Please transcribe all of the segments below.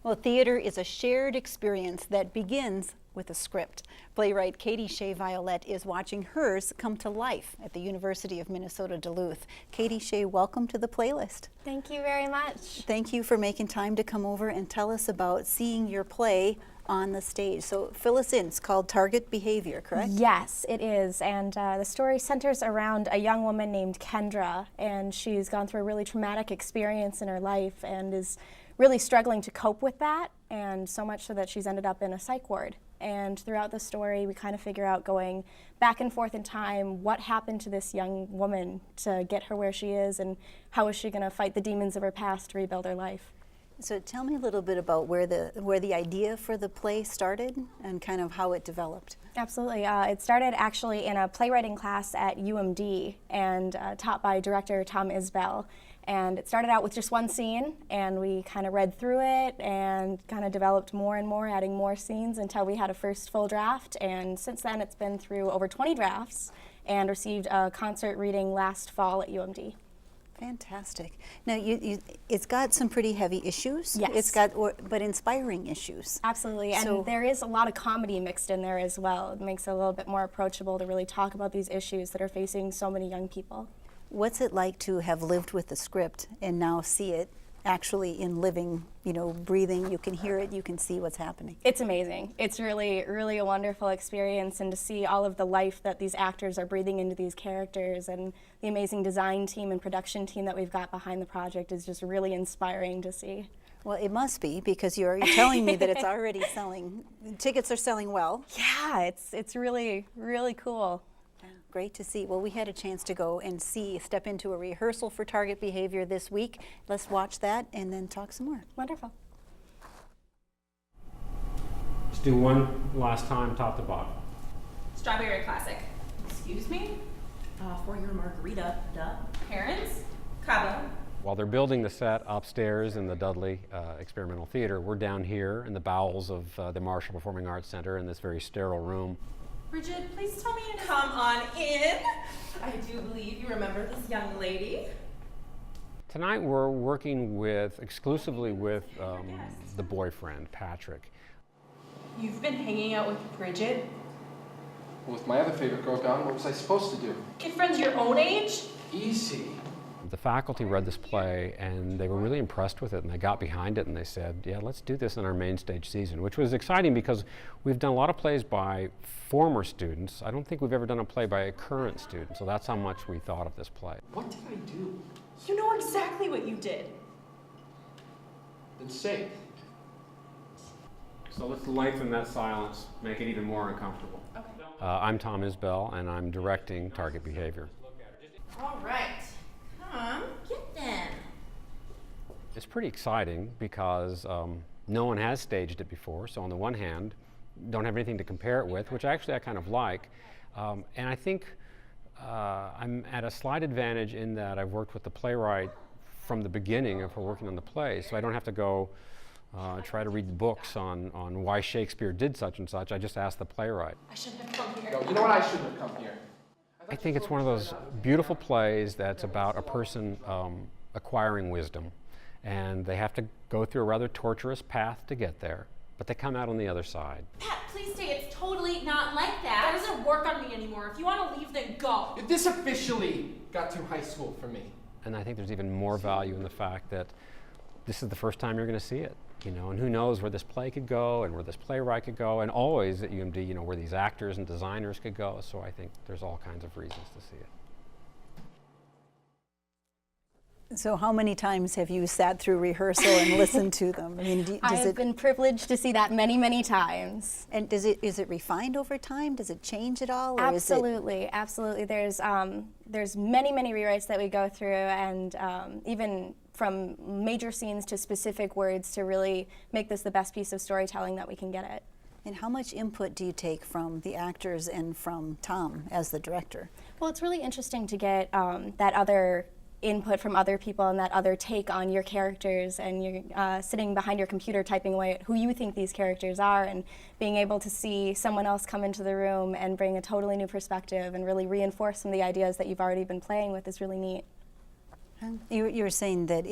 Well, theater is a shared experience that begins with a script. Playwright Caity Shea Violette is watching hers come to life at the University of Minnesota Duluth. Caity Shea, welcome to the playlist. Thank you very much. Thank you for making time to come over and tell us about seeing your play on the stage. So fill us in. It's called Target Behavior, correct? Yes, it is. And the story centers around a young woman named Kendra, and she's gone through a really traumatic experience in her life and is really struggling to cope with that, and so much so that she's ended up in a psych ward. And throughout the story, we kind of figure out, going back and forth in time, what happened to this young woman to get her where she is, and how is she going to fight the demons of her past to rebuild her life. So tell me a little bit about where the idea for the play started and kind of how it developed. Absolutely. It started actually in a playwriting class at UMD and taught by director Tom Isbell. And it started out with just one scene, and we kind of read through it and kind of developed more and more, adding more scenes until we had a first full draft. And since then, it's been through over 20 drafts and received a concert reading last fall at UMD. Fantastic. Now, it's got some pretty heavy issues. Yes. It's got, but inspiring issues. Absolutely, and there is a lot of comedy mixed in there as well. It makes it a little bit more approachable to really talk about these issues that are facing so many young people. What's it like to have lived with the script and now see it actually in living, breathing? You can hear it, you can see what's happening. It's amazing. It's really, really a wonderful experience, and to see all of the life that these actors are breathing into these characters, and the amazing design team and production team that we've got behind the project is just really inspiring to see. Well, it must be, because you're telling me that it's already selling. Tickets are selling well. Yeah, it's really, really cool. Great to see. Well, we had a chance to go and step into a rehearsal for Target Behavior this week. Let's watch that and then talk some more. Wonderful. Let's do one last time, top to bottom. Strawberry classic. Excuse me? For your margarita, duh. Parents. Cabo. While they're building the set upstairs in the Dudley Experimental Theater, we're down here in the bowels of the Marshall Performing Arts Center in this very sterile room. Bridget, please tell me to come on in. I do believe you remember this young lady. Tonight we're working exclusively with the boyfriend, Patrick. You've been hanging out with Bridget? Well, with my other favorite girl gone, what was I supposed to do? Get friends your own age? Easy. The faculty read this play and they were really impressed with it, and they got behind it and they said, yeah, let's do this in our main stage season, which was exciting because we've done a lot of plays by former students. I don't think we've ever done a play by a current student, so that's how much we thought of this play. What did I do? You know exactly what you did. Then say it. So let's lengthen that silence, make it even more uncomfortable. Okay. I'm Tom Isbell, and I'm directing Target Behavior. All right. Come get them. It's pretty exciting because no one has staged it before, so on the one hand, don't have anything to compare it with, which actually I kind of like. And I think I'm at a slight advantage in that I've worked with the playwright from the beginning of her working on the play, so I don't have to go try to read the books on why Shakespeare did such and such. I just ask the playwright. I shouldn't have come here. No, you know what? I shouldn't have come here. I think it's one of those beautiful plays that's about a person acquiring wisdom, and they have to go through a rather torturous path to get there, but they come out on the other side. Pat, please stay. It's totally not like that. That doesn't work on me anymore. If you want to leave, then go. This officially got through high school for me. And I think there's even more value in the fact that this is the first time you're going to see it, and who knows where this play could go and where this playwright could go, and always at UMD, where these actors and designers could go. So I think there's all kinds of reasons to see it. So how many times have you sat through rehearsal and listened to them? I mean, I've been privileged to see that many, many times. And is it refined over time? Does it change at all? Or Absolutely, absolutely. There's many, many rewrites that we go through, and even from major scenes to specific words to really make this the best piece of storytelling that we can get it. And how much input do you take from the actors and from Tom as the director? Well, it's really interesting to get that other input from other people and that other take on your characters, and you're sitting behind your computer typing away at who you think these characters are, and being able to see someone else come into the room and bring a totally new perspective and really reinforce some of the ideas that you've already been playing with is really neat. You were saying that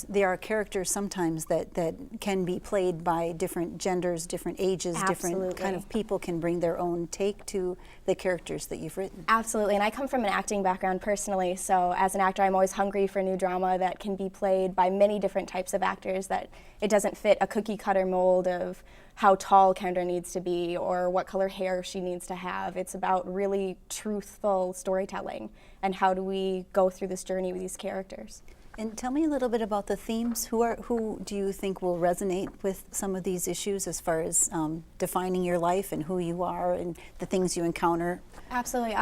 there are characters sometimes that can be played by different genders, different ages, Absolutely. different kind of people can bring their own take to the characters that you've written. Absolutely, and I come from an acting background personally, so as an actor I'm always hungry for new drama that can be played by many different types of actors, that it doesn't fit a cookie cutter mold of how tall Kendra needs to be or what color hair she needs to have. It's about really truthful storytelling and how do we go through this journey with these characters. And tell me a little bit about the themes. Who do you think will resonate with some of these issues as far as defining your life and who you are and the things you encounter? Absolutely.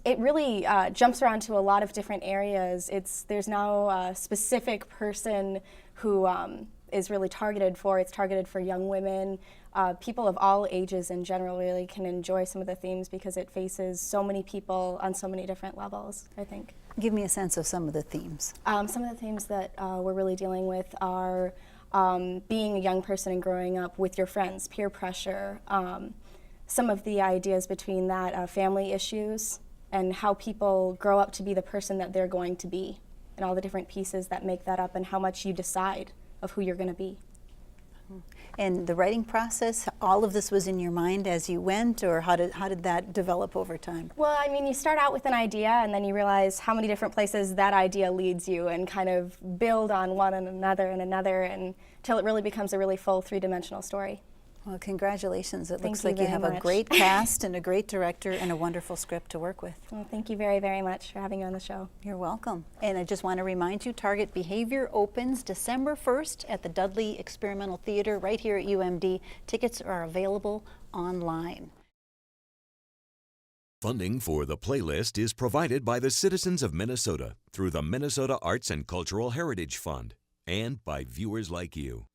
It really jumps around to a lot of different areas. There's now a specific person who is really targeted for. It's targeted for young women. People of all ages in general really can enjoy some of the themes because it faces so many people on so many different levels, I think. Give me a sense of some of the themes. Some of the themes that we're really dealing with are being a young person and growing up with your friends, peer pressure, some of the ideas between that, family issues, and how people grow up to be the person that they're going to be, and all the different pieces that make that up and how much you decide of who you're going to be. And the writing process, all of this was in your mind as you went, or how did that develop over time? Well, I mean, you start out with an idea and then you realize how many different places that idea leads you and kind of build on one and another until it really becomes a really full three-dimensional story. Well, congratulations. It Thank looks you like you very have a much. great cast and a great director and a wonderful script to work with. Well, thank you very, very much for having me on the show. You're welcome. And I just want to remind you, Target Behavior opens December 1st at the Dudley Experimental Theater right here at UMD. Tickets are available online. Funding for the playlist is provided by the citizens of Minnesota through the Minnesota Arts and Cultural Heritage Fund and by viewers like you.